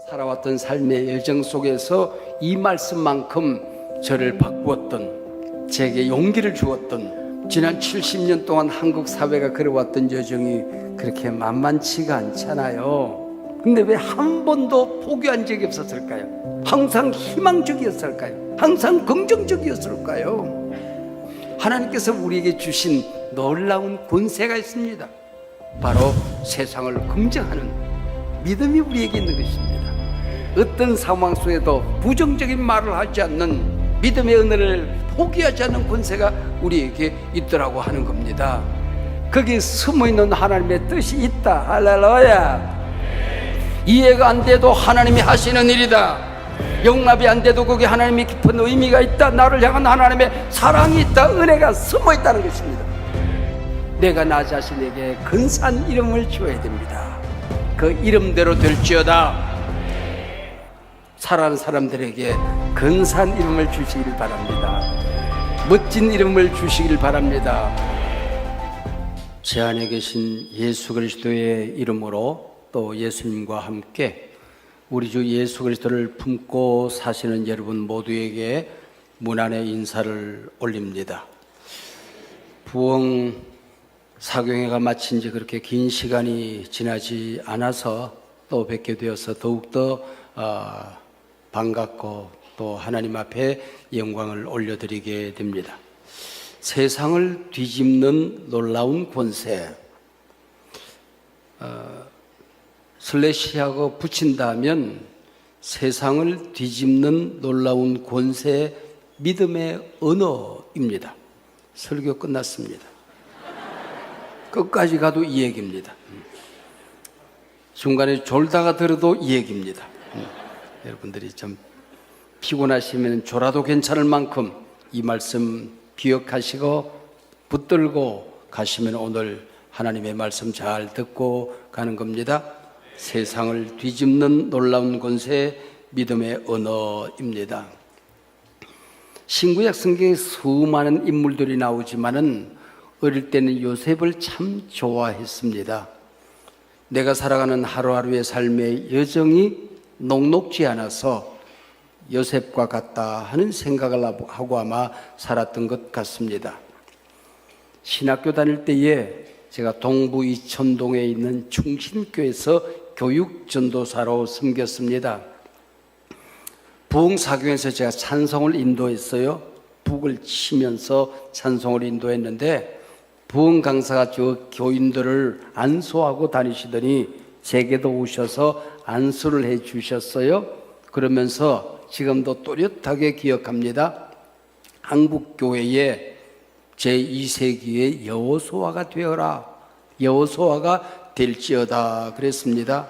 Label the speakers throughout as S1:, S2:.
S1: 살아왔던 삶의 여정 속에서 이 말씀만큼 저를 바꾸었던, 제게 용기를 주었던, 지난 70년 동안 한국 사회가 걸어왔던 여정이 그렇게 만만치가 않잖아요. 근데 왜 한 번도 포기한 적이 없었을까요? 항상 희망적이었을까요? 항상 긍정적이었을까요? 하나님께서 우리에게 주신 놀라운 권세가 있습니다. 바로 세상을 긍정하는 믿음이 우리에게 있는 것입니다. 어떤 상황 속에도 부정적인 말을 하지 않는 믿음의 은혜를 포기하지 않는 권세가 우리에게 있더라고 하는 겁니다. 거기에 숨어있는 하나님의 뜻이 있다. 할렐루야. 이해가 안 돼도 하나님이 하시는 일이다. 용납이 안 돼도 거기에 하나님의 깊은 의미가 있다. 나를 향한 하나님의 사랑이 있다. 은혜가 숨어있다는 것입니다. 내가 나 자신에게 근사한 이름을 지어야 됩니다. 그 이름대로 될지어다. 살아가는 사람들에게 근사한 이름을 주시길 바랍니다. 멋진 이름을 주시길 바랍니다. 제 안에 계신 예수 그리스도의 이름으로 또 예수님과 함께 우리 주 예수 그리스도를 품고 사시는 여러분 모두에게 문안의 인사를 올립니다. 부흥 사경회가 마친 지 그렇게 긴 시간이 지나지 않아서 또 뵙게 되어서 더욱더 반갑고 또 하나님 앞에 영광을 올려드리게 됩니다. 세상을 뒤집는 놀라운 권세, 슬래시하고 붙인다면 세상을 뒤집는 놀라운 권세, 믿음의 언어입니다. 설교 끝났습니다. 끝까지 가도 이 얘기입니다. 중간에 졸다가 들어도 이 얘기입니다. 여러분들이 좀 피곤하시면 졸아도 괜찮을 만큼 이 말씀 기억하시고 붙들고 가시면 오늘 하나님의 말씀 잘 듣고 가는 겁니다. 세상을 뒤집는 놀라운 권세, 믿음의 언어입니다. 신구약 성경에 수많은 인물들이 나오지만은 어릴 때는 요셉을 참 좋아했습니다. 내가 살아가는 하루하루의 삶의 여정이 녹록지 않아서 요셉과 같다 하는 생각을 하고 아마 살았던 것 같습니다. 신학교 다닐 때에 제가 동부 이천동에 있는 충신교에서 교육전도사로 섬겼습니다. 부흥사경에서 제가 찬송을 인도했어요. 북을 치면서 찬송을 인도했는데 부흥 강사가 저 교인들을 안수하고 다니시더니 제게도 오셔서 안수를 해 주셨어요. 그러면서 지금도 또렷하게 기억합니다. 한국교회의 제2세기의 여호수아가 되어라. 여호수아가 될지어다 그랬습니다.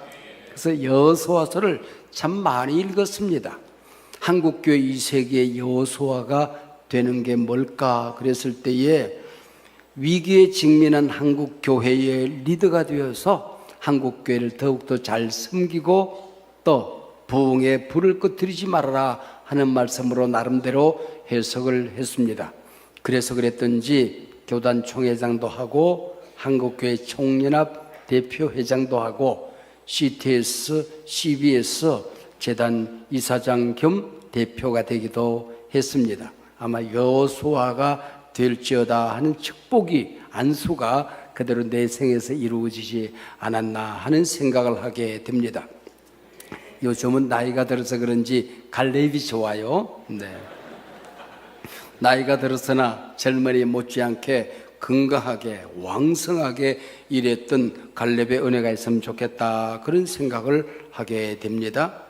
S1: 그래서 여호수아서를 참 많이 읽었습니다. 한국교회 2세기의 여호수아가 되는 게 뭘까 그랬을 때에 위기에 직면한 한국교회의 리더가 되어서 한국교회를 더욱더 잘 섬기고 또 부흥에 불을 꺼뜨리지 말아라 하는 말씀으로 나름대로 해석을 했습니다. 그래서 그랬던지 교단 총회장도 하고 한국교회 총연합 대표회장도 하고 CTS, CBS 재단 이사장 겸 대표가 되기도 했습니다. 아마 여호수아가 될지어다 하는 축복이 안수가 그대로 내 생에서 이루어지지 않았나 하는 생각을 하게 됩니다. 요즘은 나이가 들어서 그런지 갈렙이 좋아요. 네. 나이가 들어서나 젊은이 못지않게 건강하게 왕성하게 일했던 갈렙의 은혜가 있으면 좋겠다 그런 생각을 하게 됩니다.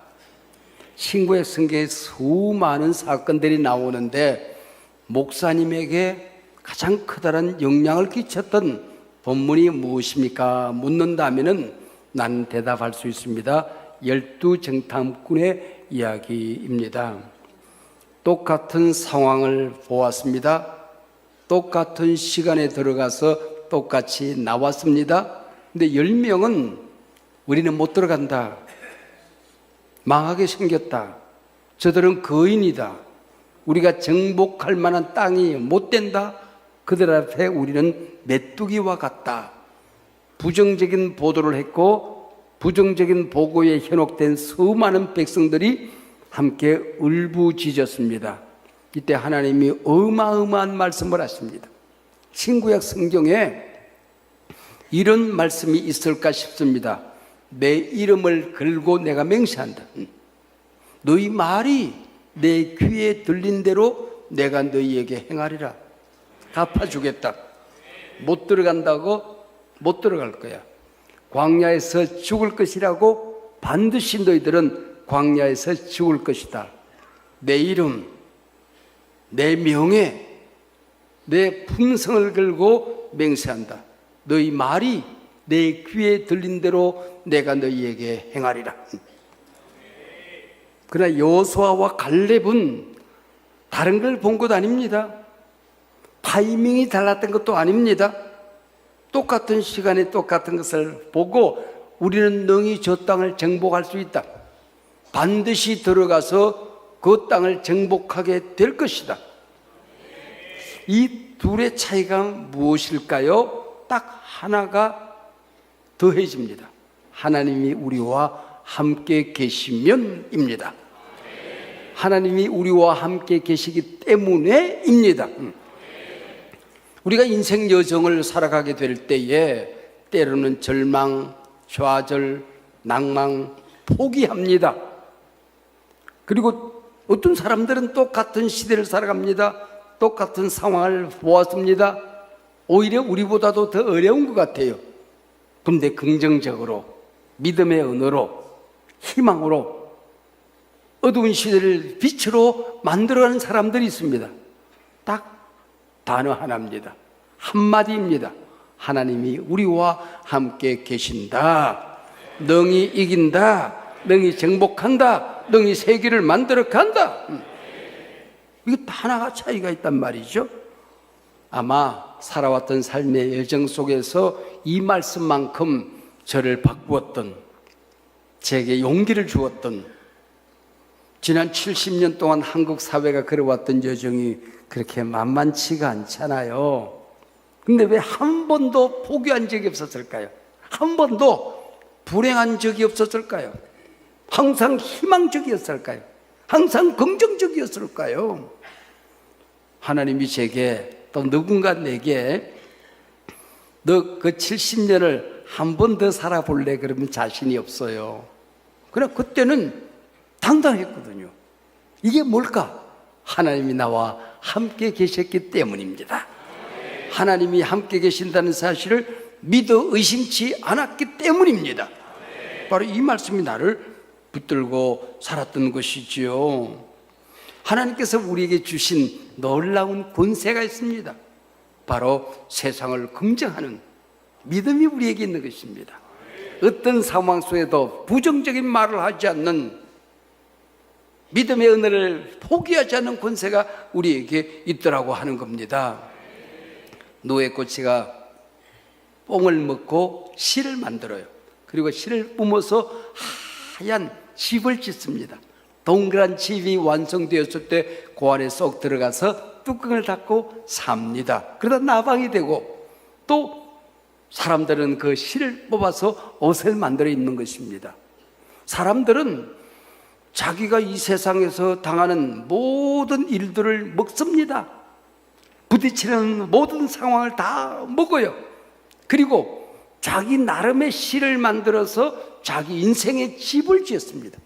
S1: 신구약 성경에 수많은 사건들이 나오는데 목사님에게 가장 커다란 영향을 끼쳤던 본문이 무엇입니까? 묻는다면은 나는 대답할 수 있습니다. 12정탐꾼의 이야기입니다. 똑같은 상황을 보았습니다. 똑같은 시간에 들어가서 똑같이 나왔습니다. 근데 10명은 우리는 못 들어간다. 망하게 생겼다. 저들은 거인이다. 우리가 정복할 만한 땅이 못 된다. 그들 앞에 우리는 메뚜기와 같다. 부정적인 보도를 했고 부정적인 보고에 현혹된 수많은 백성들이 함께 울부짖었습니다. 이때 하나님이 어마어마한 말씀을 하십니다. 신구약 성경에 이런 말씀이 있을까 싶습니다. 내 이름을 걸고 내가 맹세한다. 너희 말이 내 귀에 들린 대로 내가 너희에게 행하리라. 갚아주겠다. 못 들어간다고 못 들어갈 거야. 광야에서 죽을 것이라고 반드시 너희들은 광야에서 죽을 것이다. 내 이름, 내 명예, 내 품성을 걸고 맹세한다. 너희 말이 내 귀에 들린 대로 내가 너희에게 행하리라. 그러나 여호수아와 갈렙은 다른 걸 본 것 아닙니다. 타이밍이 달랐던 것도 아닙니다. 똑같은 시간에 똑같은 것을 보고 우리는 능히 저 땅을 정복할 수 있다. 반드시 들어가서 그 땅을 정복하게 될 것이다. 이 둘의 차이가 무엇일까요? 딱 하나가 더해집니다. 하나님이 우리와 함께 계시면입니다. 하나님이 우리와 함께 계시기 때문에입니다. 우리가 인생 여정을 살아가게 될 때에 때로는 절망, 좌절, 낭망, 포기합니다. 그리고 어떤 사람들은 똑같은 시대를 살아갑니다. 똑같은 상황을 보았습니다. 오히려 우리보다도 더 어려운 것 같아요. 그런데 긍정적으로, 믿음의 언어로, 희망으로 어두운 시대를 빛으로 만들어가는 사람들이 있습니다. 딱 단어 하나입니다. 한마디입니다. 하나님이 우리와 함께 계신다. 능히 이긴다. 능히 정복한다. 능히 세계를 만들어 간다. 이게 하나가 차이가 있단 말이죠. 아마 살아왔던 삶의 여정 속에서 이 말씀만큼 저를 바꾸었던, 제게 용기를 주었던, 지난 70년 동안 한국 사회가 걸어왔던 여정이 그렇게 만만치가 않잖아요. 근데 왜 한 번도 포기한 적이 없었을까요? 한 번도 불행한 적이 없었을까요? 항상 희망적이었을까요? 항상 긍정적이었을까요? 하나님이 제게, 또 누군가 내게 너 그 70년을 한 번 더 살아볼래? 그러면 자신이 없어요. 그러나 그때는 당당했거든요. 이게 뭘까? 하나님이 나와 함께 계셨기 때문입니다. 하나님이 함께 계신다는 사실을 믿어 의심치 않았기 때문입니다. 바로 이 말씀이 나를 붙들고 살았던 것이지요. 하나님께서 우리에게 주신 놀라운 권세가 있습니다. 바로 세상을 긍정하는 믿음이 우리에게 있는 것입니다. 어떤 상황 속에도 부정적인 말을 하지 않는, 믿음의 은혜를 포기하지 않는 권세가 우리에게 있더라고 하는 겁니다. 노예꼬치가 뽕을 먹고 실을 만들어요. 그리고 실을 뿜어서 하얀 집을 짓습니다. 동그란 집이 완성되었을 때 그 안에 쏙 들어가서 뚜껑을 닫고 삽니다. 그러다 나방이 되고, 또 사람들은 그 실을 뽑아서 옷을 만들어 입는 것입니다. 사람들은 자기가 이 세상에서 당하는 모든 일들을 먹습니다. 부딪히는 모든 상황을 다 먹어요. 그리고 자기 나름의 실을 만들어서 자기 인생의 집을 지었습니다.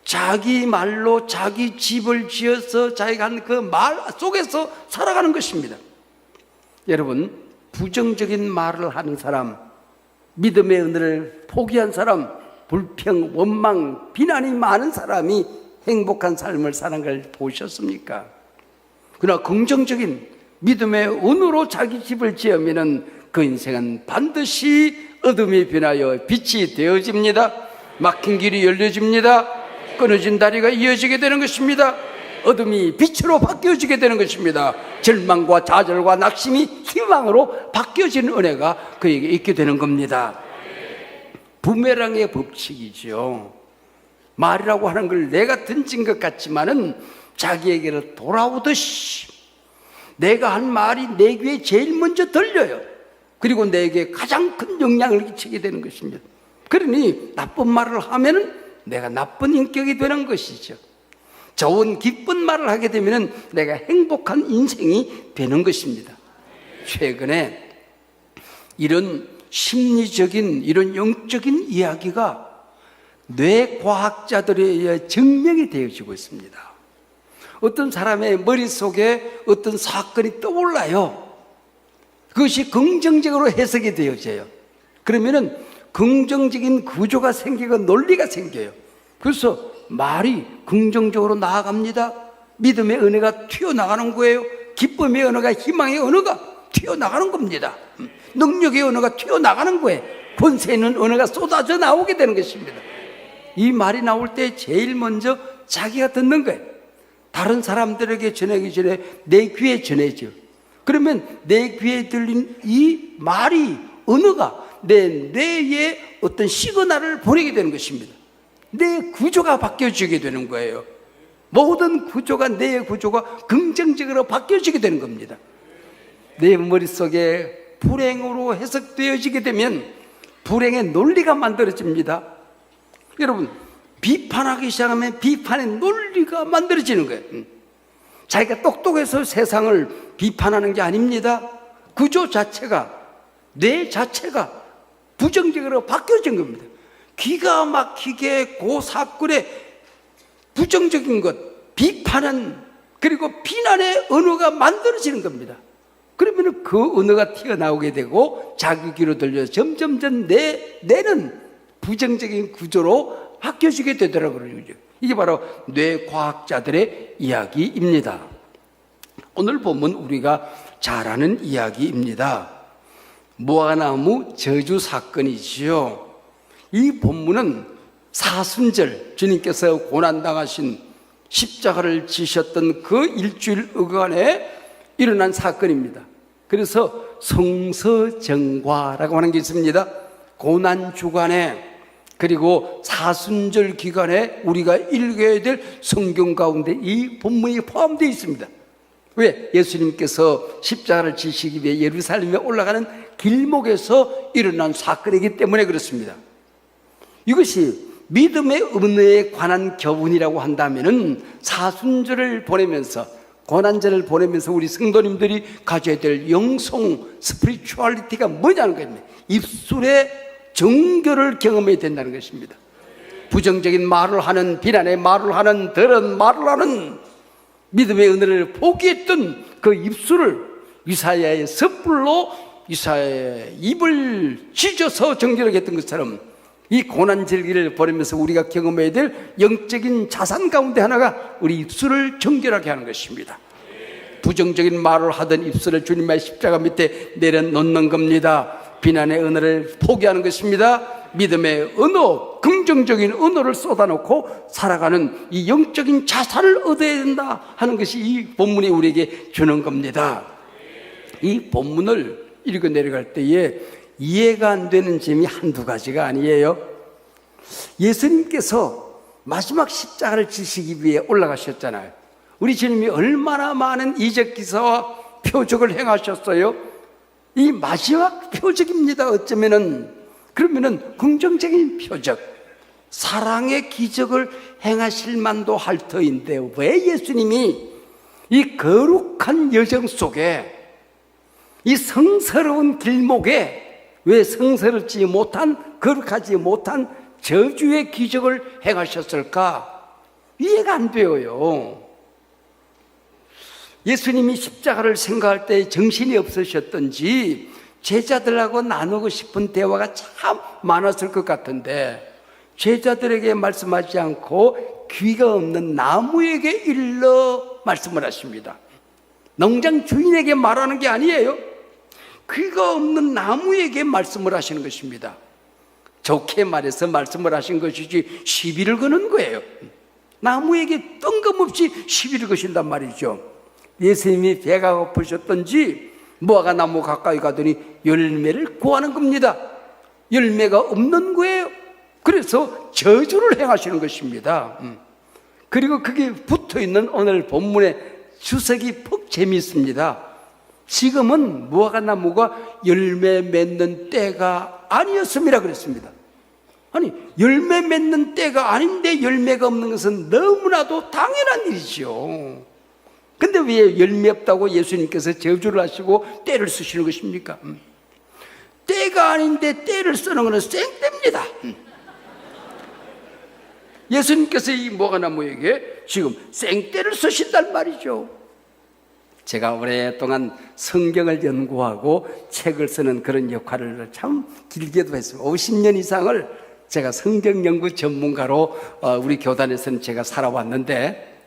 S1: 자기 말로 자기 집을 지어서 자기가 한 그 말 속에서 살아가는 것입니다. 여러분, 부정적인 말을 하는 사람, 믿음의 은혜를 포기한 사람, 불평, 원망, 비난이 많은 사람이 행복한 삶을 사는 걸 보셨습니까? 그러나 긍정적인 믿음의 은으로 자기 집을 지으면 그 인생은 반드시 어둠이 변하여 빛이 되어집니다. 막힌 길이 열려집니다. 끊어진 다리가 이어지게 되는 것입니다. 어둠이 빛으로 바뀌어지게 되는 것입니다. 절망과 좌절과 낙심이 희망으로 바뀌어지는 은혜가 그에게 있게 되는 겁니다. 부메랑의 법칙이죠. 말이라고 하는 걸 내가 던진 것 같지만은 자기에게로 돌아오듯이 내가 한 말이 내 귀에 제일 먼저 들려요. 그리고 내게 가장 큰 영향을 끼치게 되는 것입니다. 그러니 나쁜 말을 하면은 내가 나쁜 인격이 되는 것이죠. 좋은 기쁜 말을 하게 되면은 내가 행복한 인생이 되는 것입니다. 최근에 이런 심리적인, 이런 영적인 이야기가 뇌과학자들에 의해 증명이 되어지고 있습니다. 어떤 사람의 머릿속에 어떤 사건이 떠올라요. 그것이 긍정적으로 해석이 되어져요. 그러면은 긍정적인 구조가 생기고 논리가 생겨요. 그래서 말이 긍정적으로 나아갑니다. 믿음의 은혜가 튀어나가는 거예요. 기쁨의 언어가, 희망의 언어가 튀어나가는 겁니다. 능력의 언어가 튀어나가는 거예요. 권세 있는 언어가 쏟아져 나오게 되는 것입니다. 이 말이 나올 때 제일 먼저 자기가 듣는 거예요. 다른 사람들에게 전하기 전에 내 귀에 전해져. 그러면 내 귀에 들린 이 말이, 언어가 내 뇌에 어떤 시그널을 보내게 되는 것입니다. 내 구조가 바뀌어지게 되는 거예요. 모든 구조가, 내 구조가 긍정적으로 바뀌어지게 되는 겁니다. 내 머릿속에 불행으로 해석되어지게 되면 불행의 논리가 만들어집니다. 여러분, 비판하기 시작하면 비판의 논리가 만들어지는 거예요. 자기가 똑똑해서 세상을 비판하는 게 아닙니다. 구조 자체가, 뇌 자체가 부정적으로 바뀌어진 겁니다. 기가 막히게 그 사건에 부정적인 것, 비판은, 그리고 비난의 언어가 만들어지는 겁니다. 그러면 그 언어가 튀어나오게 되고 자기 귀로 들려서 점점점 뇌는 부정적인 구조로 바뀌어지게 되더라고요. 이게 바로 뇌과학자들의 이야기입니다. 오늘 보면 우리가 잘 아는 이야기입니다. 무화과나무 저주 사건이지요. 이 본문은 사순절, 주님께서 고난당하신 십자가를 지셨던 그 일주일간에 일어난 사건입니다. 그래서 성서정과라고 하는 게 있습니다. 고난주간에, 그리고 사순절 기간에 우리가 읽어야 될 성경 가운데 이 본문이 포함되어 있습니다. 왜? 예수님께서 십자가를 지시기 위해 예루살렘에 올라가는 길목에서 일어난 사건이기 때문에 그렇습니다. 이것이 믿음의 은혜에 관한 교훈이라고 한다면은 사순절을 보내면서, 고난절을 보내면서 우리 성도님들이 가져야 될 영성, 스피리추얼리티가 뭐냐는 겁니다. 입술의 정결을 경험해야 된다는 것입니다. 부정적인 말을 하는, 비난의 말을 하는, 더러운 말을 하는, 믿음의 은혜를 포기했던 그 입술을 이사야의 섣불로 이사야의 입을 찢어서 정결하게 했던 것처럼 이 고난절기를 보내면서 우리가 경험해야 될 영적인 자산 가운데 하나가 우리 입술을 정결하게 하는 것입니다. 부정적인 말을 하던 입술을 주님의 십자가 밑에 내려놓는 겁니다. 비난의 언어를 포기하는 것입니다. 믿음의 언어, 긍정적인 언어를 쏟아놓고 살아가는 이 영적인 자산을 얻어야 된다 하는 것이 이 본문이 우리에게 주는 겁니다. 이 본문을 읽어 내려갈 때에 이해가 안 되는 점이 한두 가지가 아니에요. 예수님께서 마지막 십자가를 지시기 위해 올라가셨잖아요. 우리 주님이 얼마나 많은 이적 기사와 표적을 행하셨어요. 이 마지막 표적입니다. 어쩌면은, 그러면은 긍정적인 표적, 사랑의 기적을 행하실 만도 할 터인데 왜 예수님이 이 거룩한 여정 속에, 이 성스러운 길목에 왜 성스럽지 못한, 거룩하지 못한 저주의 기적을 행하셨을까? 이해가 안 되어요. 예수님이 십자가를 생각할 때 정신이 없으셨던지 제자들하고 나누고 싶은 대화가 참 많았을 것 같은데 제자들에게 말씀하지 않고 귀가 없는 나무에게 일러 말씀을 하십니다. 농장 주인에게 말하는 게 아니에요. 귀가 없는 나무에게 말씀을 하시는 것입니다. 좋게 말해서 말씀을 하신 것이지 시비를 거는 거예요. 나무에게 뜬금없이 시비를 거신단 말이죠. 예수님이 배가 고프셨던지 무화과 나무 가까이 가더니 열매를 구하는 겁니다. 열매가 없는 거예요. 그래서 저주를 행하시는 것입니다. 그리고 그게 붙어있는 오늘 본문의 주석이 퍽 재미있습니다. 지금은 무화과 나무가 열매 맺는 때가 아니었습니다 그랬습니다. 아니, 열매 맺는 때가 아닌데 열매가 없는 것은 너무나도 당연한 일이죠. 근데 왜 열매 없다고 예수님께서 저주를 하시고 때를 쓰시는 것입니까? 때가 아닌데 때를 쓰는 것은 생때입니다. 예수님께서 이 무화과나무에게 지금 생때를 쓰신단 말이죠. 제가 오랫동안 성경을 연구하고 책을 쓰는 그런 역할을 참 길게도 했습니다. 50년 이상을 제가 성경 연구 전문가로 우리 교단에서는 제가 살아왔는데,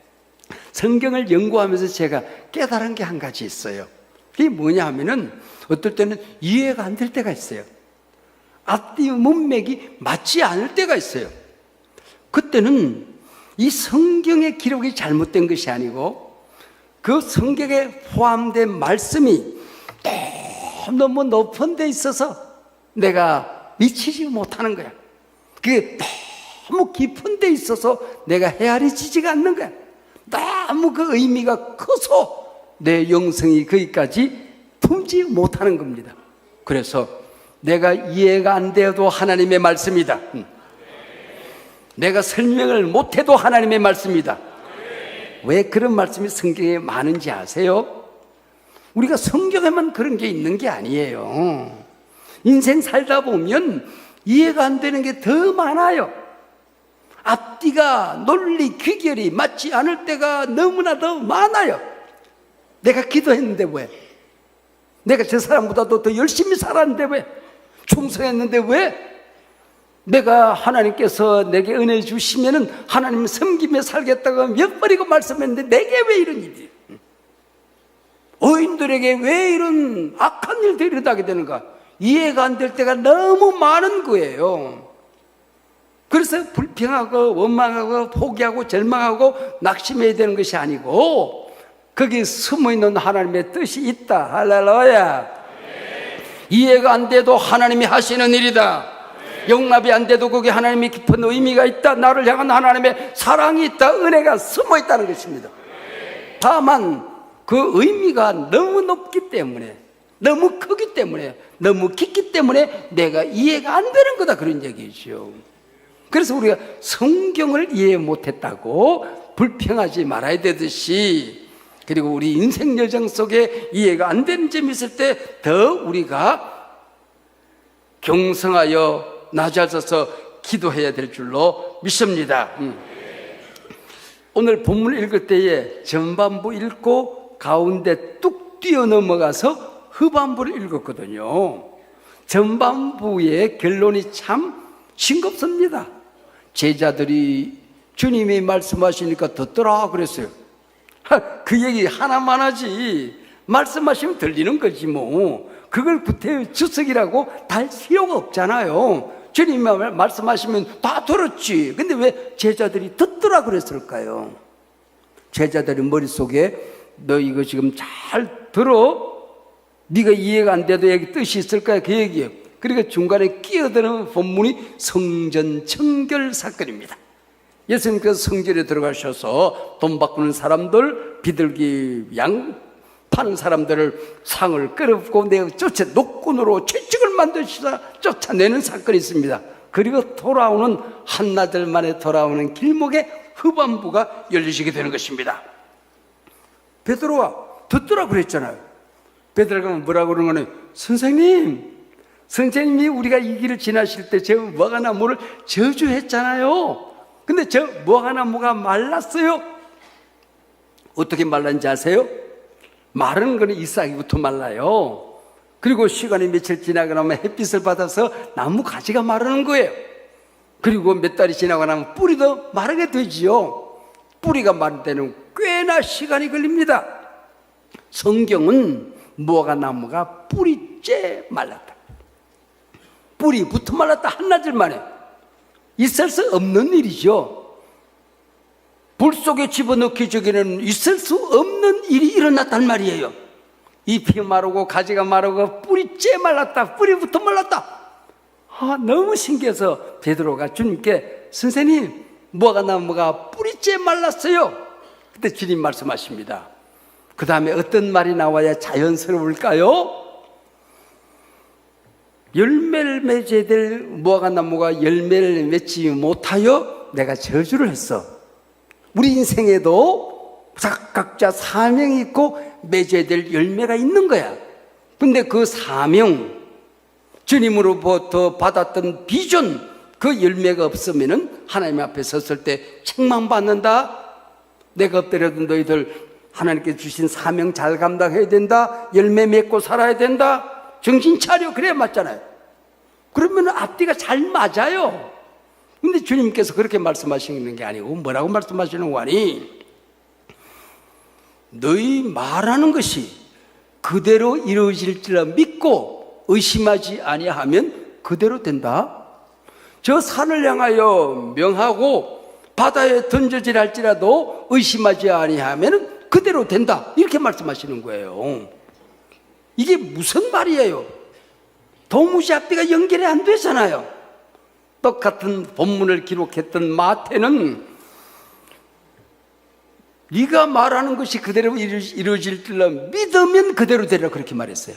S1: 성경을 연구하면서 제가 깨달은 게 한 가지 있어요. 그게 뭐냐 하면은 어떨 때는 이해가 안 될 때가 있어요. 앞뒤 문맥이 맞지 않을 때가 있어요. 그때는 이 성경의 기록이 잘못된 것이 아니고 그 성경에 포함된 말씀이 너무 높은 데 있어서 내가 미치지 못하는 거야. 그게 너무 깊은 데 있어서 내가 헤아려지지가 않는 거야. 너무 그 의미가 커서 내 영성이 거기까지 품지 못하는 겁니다. 그래서 내가 이해가 안 돼도 하나님의 말씀이다. 내가 설명을 못해도 하나님의 말씀이다. 왜 그런 말씀이 성경에 많은지 아세요? 우리가 성경에만 그런 게 있는 게 아니에요. 인생 살다 보면 이해가 안 되는 게 더 많아요. 앞뒤가 논리 귀결이 맞지 않을 때가 너무나 더 많아요. 내가 기도했는데 왜? 내가 저 사람보다도 더 열심히 살았는데 왜? 충성했는데 왜? 내가 하나님께서 내게 은혜 주시면은 하나님 섬기며 살겠다고 몇 번이고 말씀했는데 내게 왜 이런 일이? 어인들에게 왜 이런 악한 일들이 일어나게 되는가? 이해가 안 될 때가 너무 많은 거예요. 그래서 불평하고 원망하고 포기하고 절망하고 낙심해야 되는 것이 아니고 거기 숨어있는 하나님의 뜻이 있다. 할렐루야. 이해가 안 돼도 하나님이 하시는 일이다. 용납이 안 돼도 거기 하나님의 깊은 의미가 있다. 나를 향한 하나님의 사랑이 있다. 은혜가 숨어있다는 것입니다. 다만 그 의미가 너무 높기 때문에, 너무 크기 때문에, 너무 깊기 때문에 내가 이해가 안 되는 거다, 그런 얘기죠. 그래서 우리가 성경을 이해 못했다고 불평하지 말아야 되듯이, 그리고 우리 인생 여정 속에 이해가 안 되는 점이 있을 때 더 우리가 경성하여 낮아져서 기도해야 될 줄로 믿습니다. 오늘 본문 읽을 때에 전반부 읽고 가운데 뚝 뛰어넘어가서 후반부를 읽었거든요. 전반부의 결론이 참 싱겁습니다. 제자들이 주님이 말씀하시니까 듣더라 그랬어요. 그 얘기 하나만 하지 말씀하시면 들리는 거지 뭐. 그걸 구태여 주석이라고 달 필요가 없잖아요. 주님이 말씀하시면 다 들었지. 근데 왜 제자들이 듣더라 그랬을까요? 제자들의 머릿속에 너 이거 지금 잘 들어? 네가 이해가 안 돼도 여기 뜻이 있을까요? 그 얘기예요. 그러니까 중간에 끼어드는 본문이 성전 청결 사건입니다. 예수님께서 성전에 들어가셔서 돈 바꾸는 사람들, 비둘기 양 파는 사람들을 상을 끌어고 내어 쫓아 노끈으로 채찍을 만드시다 쫓아내는 사건이 있습니다. 그리고 돌아오는 한나절 만에 돌아오는 길목에 후반부가 열리시게 되는 것입니다. 베드로가 듣더라 그랬잖아요. 베드로가 뭐라고 그러는 거는 선생님이 우리가 이 길을 지나실 때 저 무화과나무를 저주했잖아요. 근데 저 무화과나무가 말랐어요. 어떻게 말랐는지 아세요? 마르는 거는 잎사귀부터 말라요. 그리고 시간이 며칠 지나고 나면 햇빛을 받아서 나무 가지가 마르는 거예요. 그리고 몇 달이 지나고 나면 뿌리도 마르게 되지요. 뿌리가 마를 때는 꽤나 시간이 걸립니다. 성경은 무화과나무가 뿌리째 말랐다. 뿌리부터 말랐다. 한나절 만에. 있을 수 없는 일이죠. 불 속에 집어넣기 전에는 있을 수 없는 일이 일어났단 말이에요. 잎이 마르고 가지가 마르고 뿌리째 말랐다. 뿌리부터 말랐다. 너무 신기해서 베드로가 주님께 선생님 무화과나무가 뿌리째 말랐어요. 그때 주님 말씀하십니다. 그 다음에 어떤 말이 나와야 자연스러울까요? 열매를 맺어야 될 무화과나무가 열매를 맺지 못하여 내가 저주를 했어. 우리 인생에도 각자 사명이 있고 맺어야 될 열매가 있는 거야. 근데 그 사명, 주님으로부터 받았던 비전, 그 열매가 없으면 하나님 앞에 섰을 때 책망받는다. 내가 엎드려도 너희들 하나님께 주신 사명 잘 감당해야 된다. 열매 맺고 살아야 된다. 정신 차려. 그래야 맞잖아요. 그러면 앞뒤가 잘 맞아요. 근데 주님께서 그렇게 말씀하시는 게 아니고 뭐라고 말씀하시는 거 아니? 너희 말하는 것이 그대로 이루어질 줄 믿고 의심하지 아니하면 그대로 된다. 저 산을 향하여 명하고 바다에 던져질 할지라도 의심하지 아니하면 그대로 된다. 이렇게 말씀하시는 거예요. 이게 무슨 말이에요? 도무지 앞뒤가 연결이 안 되잖아요. 똑같은 본문을 기록했던 마태는 네가 말하는 것이 그대로 이루어질 줄로 믿으면 그대로 되라 그렇게 말했어요.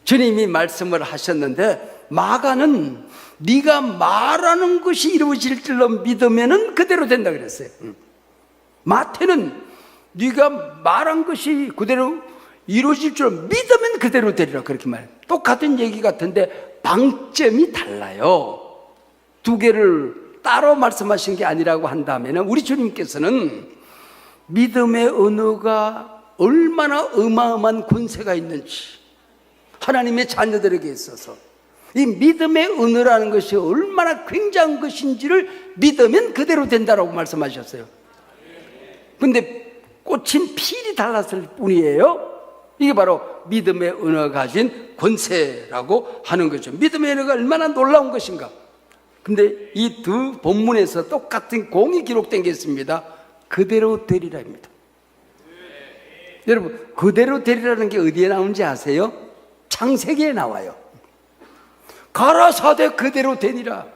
S1: 주님이 말씀을 하셨는데 마가는 네가 말하는 것이 이루어질 줄로 믿으면 그대로 된다 그랬어요. 마태는 네가 말한 것이 그대로 이루어질 줄 믿으면 그대로 되리라 그렇게 말해요. 똑같은 얘기 같은데 방점이 달라요. 두 개를 따로 말씀하신 게 아니라고 한다면 우리 주님께서는 믿음의 언어가 얼마나 어마어마한 권세가 있는지 하나님의 자녀들에게 있어서 이 믿음의 언어라는 것이 얼마나 굉장한 것인지를 믿으면 그대로 된다라고 말씀하셨어요. 근데 꽂힌 필이 달랐을 뿐이에요. 이게 바로 믿음의 언어가 가진 권세라고 하는 거죠. 믿음의 언어가 얼마나 놀라운 것인가. 근데 이 두 본문에서 똑같은 공이 기록된 게 있습니다. 그대로 되리라입니다. 여러분, 그대로 되리라는 게 어디에 나오는지 아세요? 창세기에 나와요. 가라사대 그대로 되니라.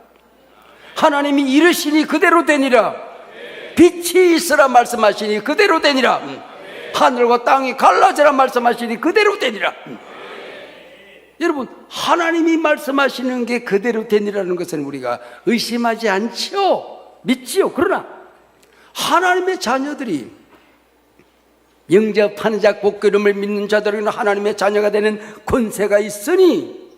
S1: 하나님이 이르시니 그대로 되니라. 빛이 있으라 말씀하시니 그대로 되니라. 하늘과 땅이 갈라져라 말씀하시니 그대로 되니라. 여러분, 하나님이 말씀하시는 게 그대로 되니라는 것은 우리가 의심하지 않지요. 믿지요. 그러나 하나님의 자녀들이 영접하는 자 곧 이름을 믿는 자들에게는 하나님의 자녀가 되는 권세가 있으니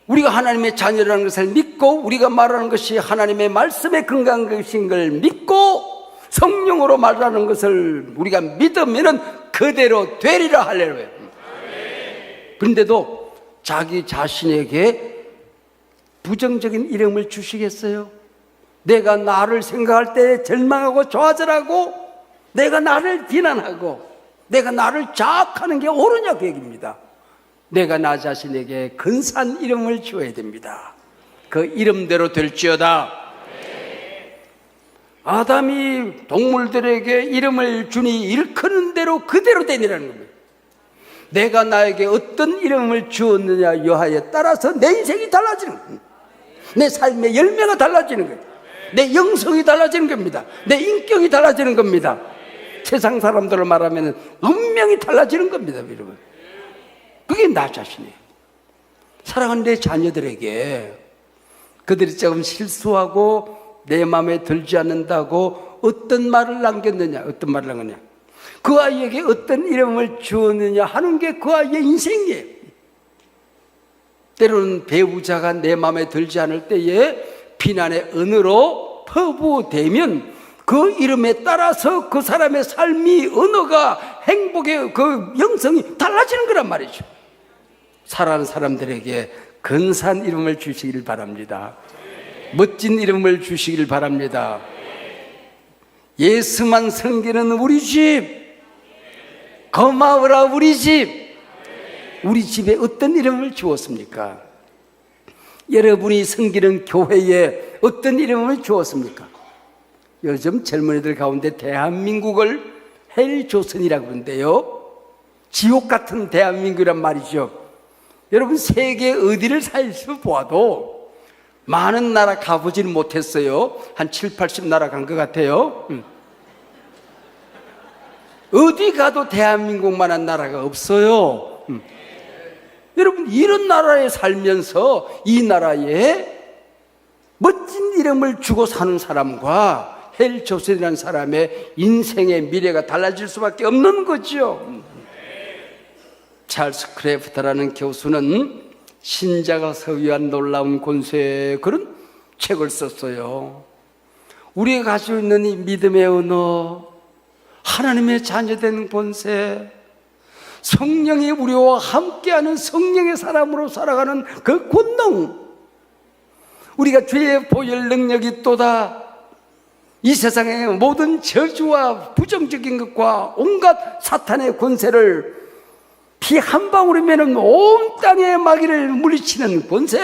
S1: 우리가 하나님의 자녀라는 것을 믿고 우리가 말하는 것이 하나님의 말씀에 근거한 것인 걸 믿고 성령으로 말하는 것을 우리가 믿으면 그대로 되리라 할렐루야. 그런데도 자기 자신에게 부정적인 이름을 주시겠어요? 내가 나를 생각할 때 절망하고 좌절하고 내가 나를 비난하고 내가 나를 자학하는 게 옳으냐 그 얘기입니다. 내가 나 자신에게 근사한 이름을 주어야 됩니다. 그 이름대로 될지어다. 아담이 동물들에게 이름을 주니 일컫는 대로 그대로 되니라는 겁니다. 내가 나에게 어떤 이름을 주었느냐 여하에 따라서 내 인생이 달라지는 겁니다. 내 삶의 열매가 달라지는 거예요. 내 영성이 달라지는 겁니다. 내 인격이 달라지는 겁니다. 세상 사람들을 말하면 운명이 달라지는 겁니다. 여러분, 그게 나 자신이에요. 사랑하는 내 자녀들에게 그들이 조금 실수하고 내 마음에 들지 않는다고 어떤 말을 남겼느냐, 어떤 말을 남겼느냐, 그 아이에게 어떤 이름을 주었느냐 하는 게 그 아이의 인생이에요. 때로는 배우자가 내 마음에 들지 않을 때에 비난의 언어로 퍼부되면 그 이름에 따라서 그 사람의 삶이, 언어가, 행복의 그 영성이 달라지는 거란 말이죠. 사랑하는 사람들에게 근사한 이름을 주시길 바랍니다. 멋진 이름을 주시길 바랍니다. 예수만 섬기는 우리 집, 고마워라 우리 집. 우리 집에 어떤 이름을 주었습니까? 여러분이 섬기는 교회에 어떤 이름을 주었습니까? 요즘 젊은이들 가운데 대한민국을 헬조선이라고 그러는데요, 지옥 같은 대한민국이란 말이죠. 여러분, 세계 어디를 살펴보아도 많은 나라 가보지는 못했어요. 한 7, 80나라 간 것 같아요. 어디 가도 대한민국만한 나라가 없어요. 여러분, 이런 나라에 살면서 이 나라에 멋진 이름을 주고 사는 사람과 헬 조선이라는 사람의 인생의 미래가 달라질 수밖에 없는 거죠. 찰스 크래프트라는 교수는 신자가 서위한 놀라운 권세, 그런 책을 썼어요. 우리가 가지고 있는 이 믿음의 언어, 하나님의 자녀된 권세, 성령이 우리와 함께하는 성령의 사람으로 살아가는 그 권능, 우리가 죄의 보혈 능력이 또다 이 세상의 모든 저주와 부정적인 것과 온갖 사탄의 권세를 피 한 방울이면 온 땅의 마귀를 물리치는 권세,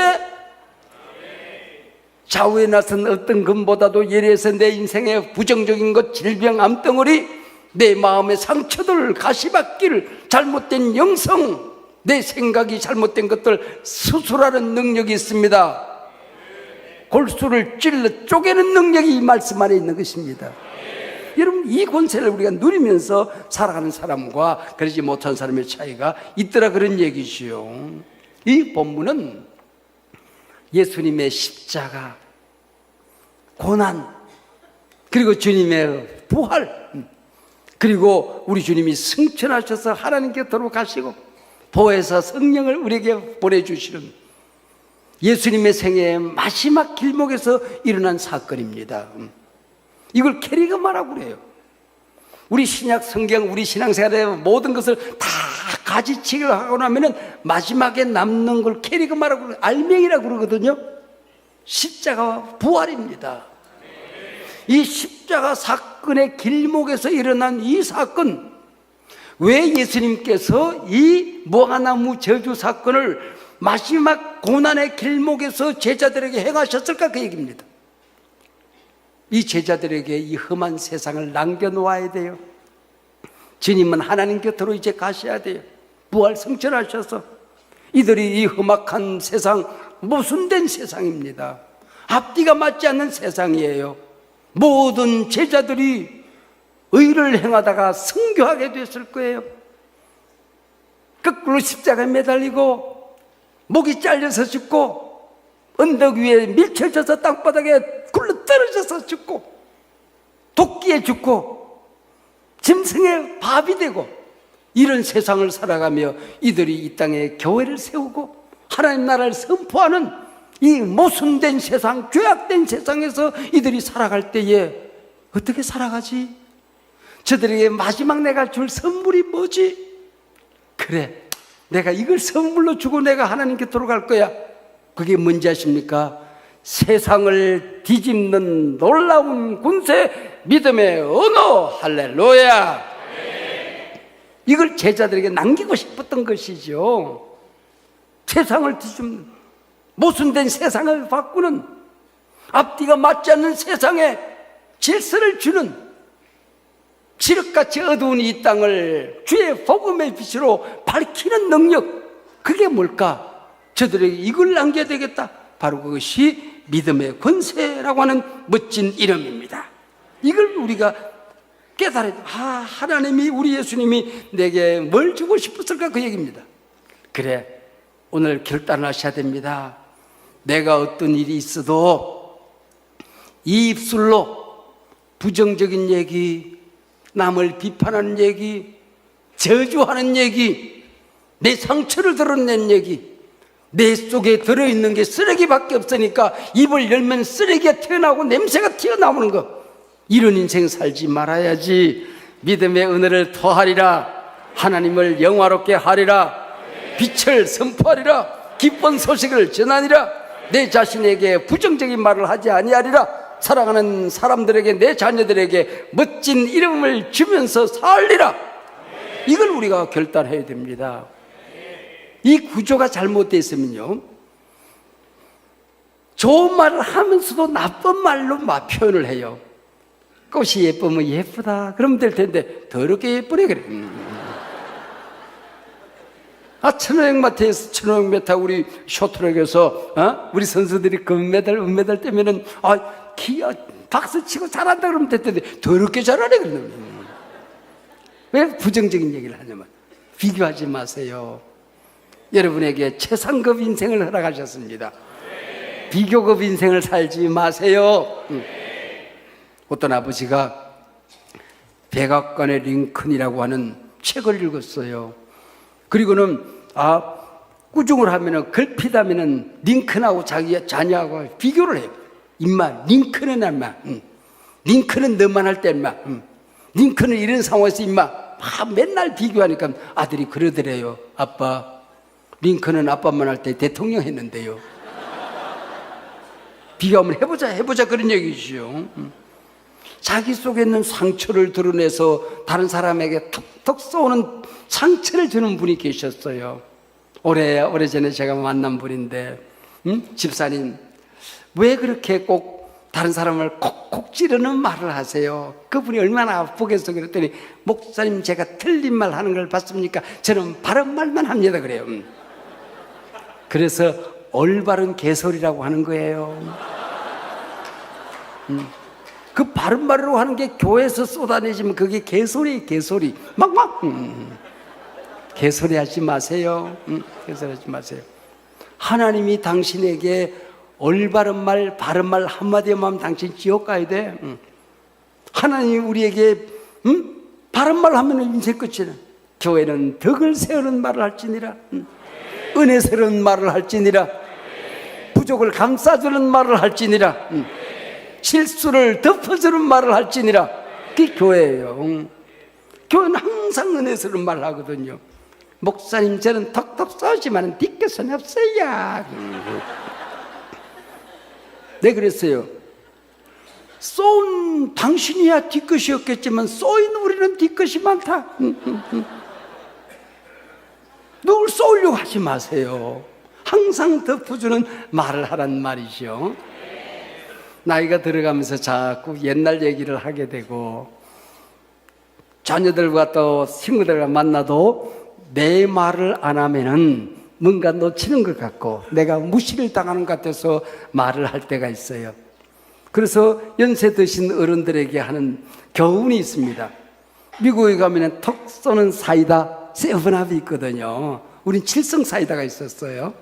S1: 좌우에 나선 어떤 금보다도 예리해서 내 인생의 부정적인 것, 질병, 암덩어리, 내 마음의 상처들, 가시밭길, 잘못된 영성, 내 생각이 잘못된 것들 수술하는 능력이 있습니다. 골수를 찔러 쪼개는 능력이 이 말씀 안에 있는 것입니다. 여러분, 이 권세를 우리가 누리면서 살아가는 사람과 그러지 못한 사람의 차이가 있더라, 그런 얘기지요. 이 본문은 예수님의 십자가, 고난, 그리고 주님의 부활, 그리고 우리 주님이 승천하셔서 하나님 곁으로 가시고 보혜사 성령을 우리에게 보내주시는 예수님의 생애의 마지막 길목에서 일어난 사건입니다. 이걸 캐리그마라고 그래요. 우리 신약 성경, 우리 신앙생활의 모든 것을 다 가지치기를 하고 나면은 마지막에 남는 걸 캐리그마라고 그래요. 알맹이라고 그러거든요. 십자가와 부활입니다. 이 십자가 사건의 길목에서 일어난 이 사건, 왜 예수님께서 이 무화과나무 저주 사건을 마지막 고난의 길목에서 제자들에게 행하셨을까, 그 얘기입니다. 이 제자들에게 이 험한 세상을 남겨놓아야 돼요. 주님은 하나님 곁으로 이제 가셔야 돼요. 부활 승천하셔서 이들이 이 험악한 세상, 모순된 세상입니다. 앞뒤가 맞지 않는 세상이에요. 모든 제자들이 의를 행하다가 순교하게 됐을 거예요. 거꾸로 십자가에 매달리고 목이 잘려서 죽고 언덕 위에 밀쳐져서 땅바닥에 굴러 떨어져서 죽고 도끼에 죽고 짐승의 밥이 되고, 이런 세상을 살아가며 이들이 이 땅에 교회를 세우고 하나님 나라를 선포하는 이 모순된 세상, 죄악된 세상에서 이들이 살아갈 때에 어떻게 살아가지? 저들에게 마지막 내가 줄 선물이 뭐지? 그래, 내가 이걸 선물로 주고 내가 하나님 곁으로 갈 거야. 그게 뭔지 아십니까? 세상을 뒤집는 놀라운 권세, 믿음의 언어, 할렐루야. 이걸 제자들에게 남기고 싶었던 것이죠. 세상을 뒤집는, 모순된 세상을 바꾸는, 앞뒤가 맞지 않는 세상에 질서를 주는, 지륵같이 어두운 이 땅을 주의 복음의 빛으로 밝히는 능력, 그게 뭘까? 저들에게 이걸 남겨야 되겠다. 바로 그것이 믿음의 권세라고 하는 멋진 이름입니다. 이걸 우리가 깨달아야 돼. 하나님이, 우리 예수님이 내게 뭘 주고 싶었을까, 그 얘기입니다. 그래, 오늘 결단을 하셔야 됩니다. 내가 어떤 일이 있어도 이 입술로 부정적인 얘기, 남을 비판하는 얘기, 저주하는 얘기, 내 상처를 드러낸 얘기, 내 속에 들어있는 게 쓰레기밖에 없으니까 입을 열면 쓰레기가 튀어나오고 냄새가 튀어나오는 거, 이런 인생 살지 말아야지. 믿음의 은혜를 더하리라, 하나님을 영화롭게 하리라, 빛을 선포하리라, 기쁜 소식을 전하리라, 내 자신에게 부정적인 말을 하지 아니하리라, 사랑하는 사람들에게, 내 자녀들에게 멋진 이름을 주면서 살리라. 이걸 우리가 결단해야 됩니다. 이 구조가 잘못되어 있으면요, 좋은 말을 하면서도 나쁜 말로 표현을 해요. 꽃이 예쁘면 예쁘다 그러면 될 텐데 더럽게 예쁘네 그래. 천호영마트에서, 천호영메타 우리 쇼트랙에서 우리 선수들이 금메달, 은메달 때면은 박수 치고 잘한다 그러면 됐는데 더럽게 잘하네 그러면. 왜 부정적인 얘기를 하냐면, 비교하지 마세요. 여러분에게 최상급 인생을 허락하셨습니다. 비교급 인생을 살지 마세요. 어떤 아버지가 백악관의 링컨이라고 하는 책을 읽었어요. 그리고는 꾸중을 하면은 걸핏하면은 링컨하고 자기 자녀하고 비교를 해요. 임마 링컨은 임마 링컨은 너만 할 때 임마 링컨은 이런 상황에서 임마 맨날 비교하니까 아들이 그러더래요. 아빠 링컨은 아빠만 할 때 대통령 했는데요. 비교 한번 해보자 그런 얘기죠. 자기 속에 있는 상처를 드러내서 다른 사람에게 톡톡 쏘는 상처를 주는 분이 계셨어요. 오래전에 제가 만난 분인데 집사님 왜 그렇게 꼭 다른 사람을 콕콕 찌르는 말을 하세요? 그분이 얼마나 아프겠어. 그랬더니 목사님 제가 틀린 말 하는 걸 봤습니까? 저는 바른 말만 합니다 그래요. 그래서 올바른 개소리라고 하는 거예요. 그 바른 말로 하는 게 교회에서 쏟아내지면 그게 개소리 막막 개소리 하지 마세요. 개소리 하지 마세요. 하나님이 당신에게 올바른 말 바른 말 한마디만 하면 당신 지옥 가야 돼. 하나님이 우리에게 바른 말 하면 인생 끝이네. 교회는 덕을 세우는 말을 할지니라 은혜스러운 말을 할지니라 부족을 감싸주는 말을 할지니라 실수를 덮어주는 말을 할지니라. 그게 교회예요. 교회는 항상 은혜스러운 말을 하거든요. 목사님 저는 톡톡 쏘지만 뒷것은 없어요. 네 그랬어요. 쏜 당신이야 뒷것이었겠지만 쏘인 우리는 뒷것이 많다. 누굴 쏘려고 하지 마세요. 항상 덮어주는 말을 하란 말이죠. 나이가 들어가면서 자꾸 옛날 얘기를 하게 되고 자녀들과 또 친구들과 만나도 내 말을 안 하면은 뭔가 놓치는 것 같고 내가 무시를 당하는 것 같아서 말을 할 때가 있어요. 그래서 연세 드신 어른들에게 하는 교훈이 있습니다. 미국에 가면 턱 쏘는 사이다 세븐압이 있거든요. 우린 칠성 사이다가 있었어요.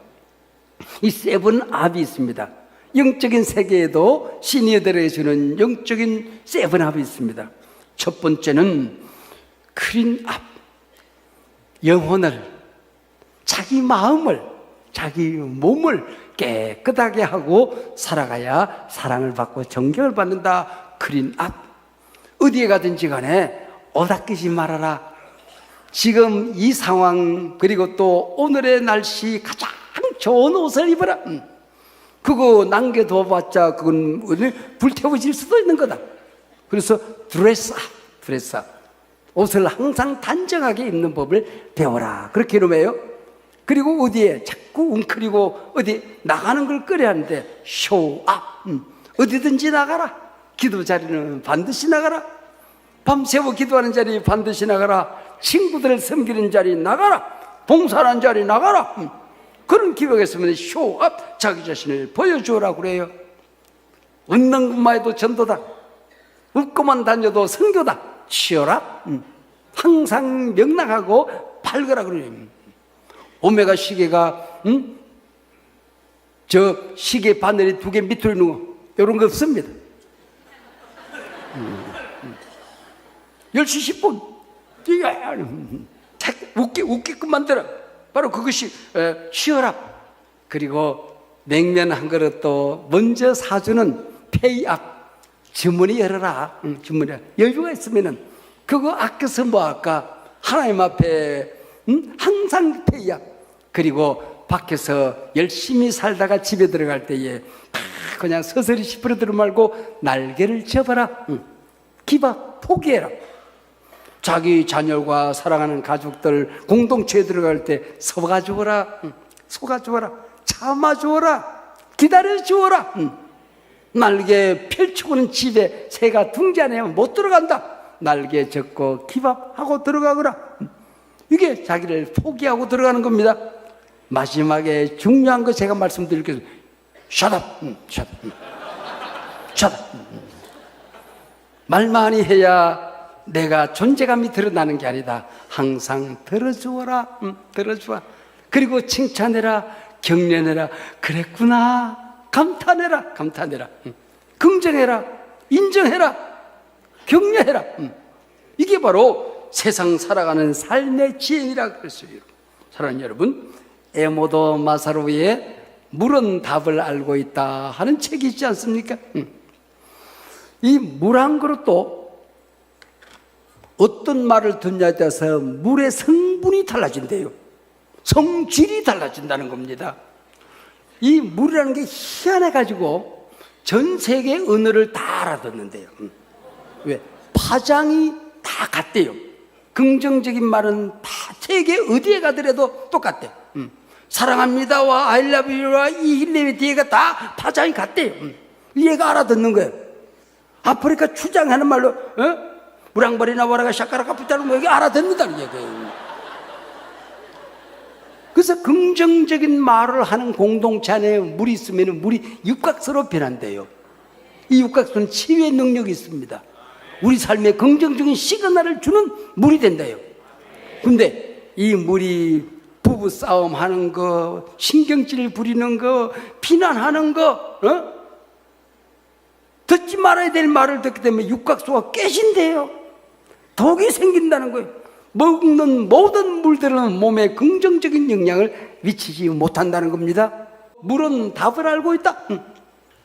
S1: 이 세븐압이 있습니다. 영적인 세계에도 시니어들에게 주는 영적인 세븐압이 있습니다. 첫 번째는 클린압, 영혼을 자기 마음을 자기 몸을 깨끗하게 하고 살아가야 사랑을 받고 존경을 받는다. 클린압. 어디에 가든지 간에 옷 아끼지 말아라. 지금 이 상황 그리고 또 오늘의 날씨 가장 좋은 옷을 입어라. 그거 남겨둬봤자 그건 불태워질 수도 있는 거다. 그래서 드레스업 옷을 항상 단정하게 입는 법을 배워라. 그렇게 이름해요. 그리고 어디에 자꾸 웅크리고 어디 나가는 걸 꺼려 하는데 쇼업 어디든지 나가라. 기도 자리는 반드시 나가라. 밤새워 기도하는 자리 반드시 나가라. 친구들을 섬기는 자리 나가라. 봉사하는 자리 나가라. 그런 기록에 있으면 쇼업 자기 자신을 보여주라 그래요. 웃는 것만 해도 전도다. 웃고만 다녀도 선교다. 치여라. 항상 명랑하고 밝으라 그래요. 오메가 시계가 저 시계 바늘이 2개 밑으로 있는 거 이런 거 없습니다. 10시 10분 웃기끔 만들어. 바로 그것이 치열함. 그리고 냉면 한 그릇도 먼저 사주는 페이악. 주머니 열어라. 주머니 여유가 있으면은 그거 아껴서 뭐 할까. 하나님 앞에 항상 페이악. 그리고 밖에서 열심히 살다가 집에 들어갈 때에 그냥 서서히 시퍼러들어 말고 날개를 접어라. 기밥 포기해라. 자기 자녀과 사랑하는 가족들 공동체에 들어갈 때 속아주어라. 참아주어라. 기다려주어라. 날개 펼치고는 집에 새가 둥지하면 못 들어간다. 날개 접고 기밥하고 들어가거라. 이게 자기를 포기하고 들어가는 겁니다. 마지막에 중요한 거 제가 말씀드릴게요. Shut up. 말 많이 해야 내가 존재감이 드러나는 게 아니다. 항상 들어주어라. 들어주어. 그리고 칭찬해라, 격려해라. 그랬구나. 감탄해라, 감탄해라. 긍정해라, 인정해라, 격려해라. 이게 바로 세상 살아가는 삶의 지혜이라 그랬어요. 사랑하는 여러분, 에모도 마사로의 물은 답을 알고 있다 하는 책이 있지 않습니까? 이 물 한 그릇도 어떤 말을 듣냐에 따라서 물의 성분이 달라진대요. 성질이 달라진다는 겁니다. 이 물이라는 게 희한해가지고 전 세계 언어를 다 알아듣는데요. 왜? 파장이 다 같대요. 긍정적인 말은 다 세계 어디에 가더라도 똑같대요. 사랑합니다와 I love you와 이 힐레의 뒤에가 다 파장이 같대요. 얘가 알아듣는 거예요. 아프리카 추장하는 말로 무랑버리나 와라가 샤카라카 붙다는 거 여기 알아듣는다는 얘기예요. 그래서 긍정적인 말을 하는 공동체 안에 물이 있으면 물이 육각수로 변한대요. 이 육각수는 치유의 능력이 있습니다. 우리 삶에 긍정적인 시그널을 주는 물이 된다요. 근데 이 물이 부부싸움 하는 거, 신경질 부리는 거, 비난하는 거, 듣지 말아야 될 말을 듣기 때문에 육각수가 깨진대요. 독이 생긴다는 거예요. 먹는 모든 물들은 몸에 긍정적인 영향을 미치지 못한다는 겁니다. 물은 답을 알고 있다.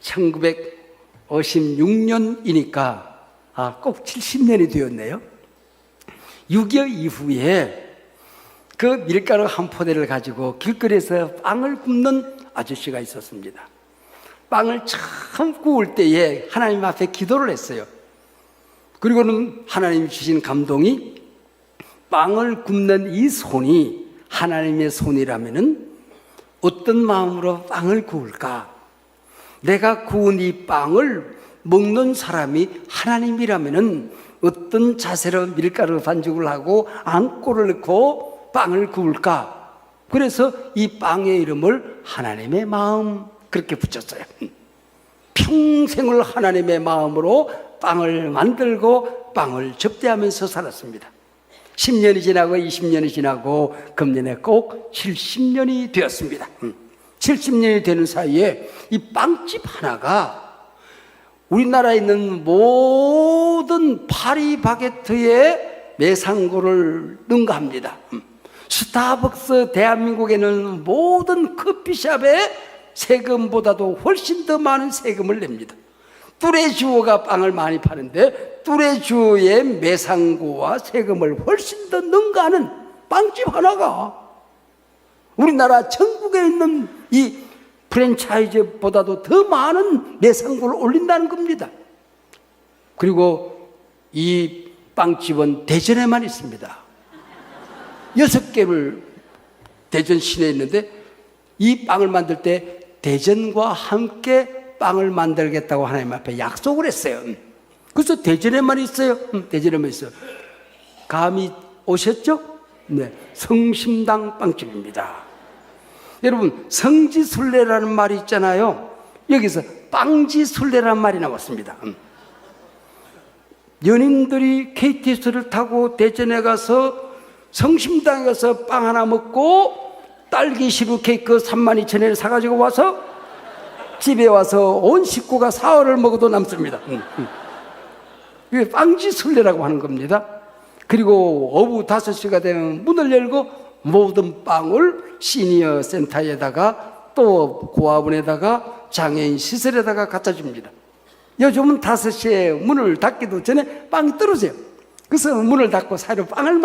S1: 1956년이니까 꼭 70년이 되었네요. 6.25 이후에 그 밀가루 한 포대를 가지고 길거리에서 빵을 굽는 아저씨가 있었습니다. 빵을 처음 구울 때에 하나님 앞에 기도를 했어요. 그리고는 하나님이 주신 감동이 빵을 굽는 이 손이 하나님의 손이라면은 어떤 마음으로 빵을 구울까? 내가 구운 이 빵을 먹는 사람이 하나님이라면은 어떤 자세로 밀가루 반죽을 하고 앙꼬를 넣고 빵을 구울까? 그래서 이 빵의 이름을 하나님의 마음 그렇게 붙였어요. 평생을 하나님의 마음으로 빵을 만들고 빵을 접대하면서 살았습니다. 10년이 지나고 20년이 지나고 금년에 꼭 70년이 되었습니다. 70년이 되는 사이에 이 빵집 하나가 우리나라에 있는 모든 파리바게트에 매상고를 능가합니다. 스타벅스 대한민국에는 모든 커피숍에 세금보다도 훨씬 더 많은 세금을 냅니다. 뚜레쥬어가 빵을 많이 파는데 뚜레쥬어의 매상고와 세금을 훨씬 더 능가하는 빵집 하나가 우리나라 전국에 있는 이 프랜차이즈보다도 더 많은 매상고를 올린다는 겁니다. 그리고 이 빵집은 대전에만 있습니다. 6개를 대전 시내에 있는데 이 빵을 만들 때 대전과 함께 빵을 만들겠다고 하나님 앞에 약속을 했어요. 그래서 대전에만 있어요. 대전에만 있어요. 감이 오셨죠? 네, 성심당 빵집입니다. 여러분, 성지순례라는 말이 있잖아요. 여기서 빵지순례라는 말이 나왔습니다. 연인들이 KTX를 타고 대전에 가서 성심당에 가서 빵 하나 먹고 딸기 시루 케이크 32,000원에 사가지고 와서 집에 와서 온 식구가 사흘을 먹어도 남습니다. 이게 빵지순례라고 하는 겁니다. 그리고 오후 5시가 되면 문을 열고 모든 빵을 시니어 센터에다가 또 고아원에다가 장애인 시설에다가 갖다 줍니다. 요즘은 5시에 문을 닫기도 전에 빵이 떨어져요. 그래서 문을 닫고 새로 빵을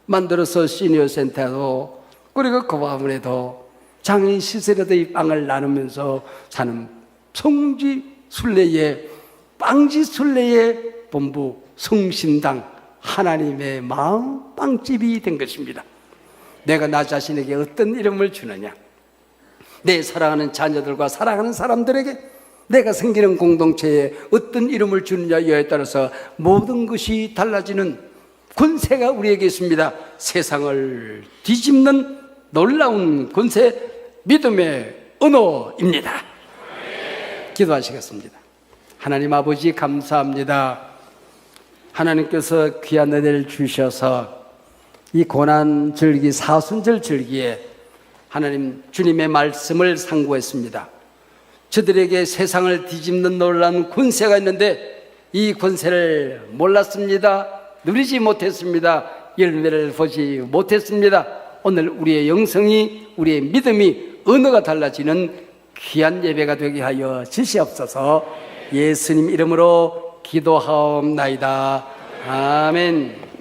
S1: 만들어서 시니어 센터도 그리고 고아원에도 장애인 시설에도 이 빵을 나누면서 사는 성지순례의 빵지순례의 본부 성심당 하나님의 마음 빵집이 된 것입니다. 내가 나 자신에게 어떤 이름을 주느냐, 내 사랑하는 자녀들과 사랑하는 사람들에게 내가 생기는 공동체에 어떤 이름을 주느냐에 따라서 모든 것이 달라지는 권세가 우리에게 있습니다. 세상을 뒤집는 놀라운 권세, 믿음의 언어입니다. 기도하시겠습니다. 하나님 아버지 감사합니다. 하나님께서 귀한 은혜를 주셔서 이 고난절기 사순절 절기에 하나님 주님의 말씀을 상고했습니다. 저들에게 세상을 뒤집는 놀라운 권세가 있는데 이 권세를 몰랐습니다. 누리지 못했습니다. 열매를 보지 못했습니다. 오늘 우리의 영성이, 우리의 믿음이 언어가 달라지는 귀한 예배가 되게 하여 주시옵소서. 예수님 이름으로 기도하옵나이다. 아멘.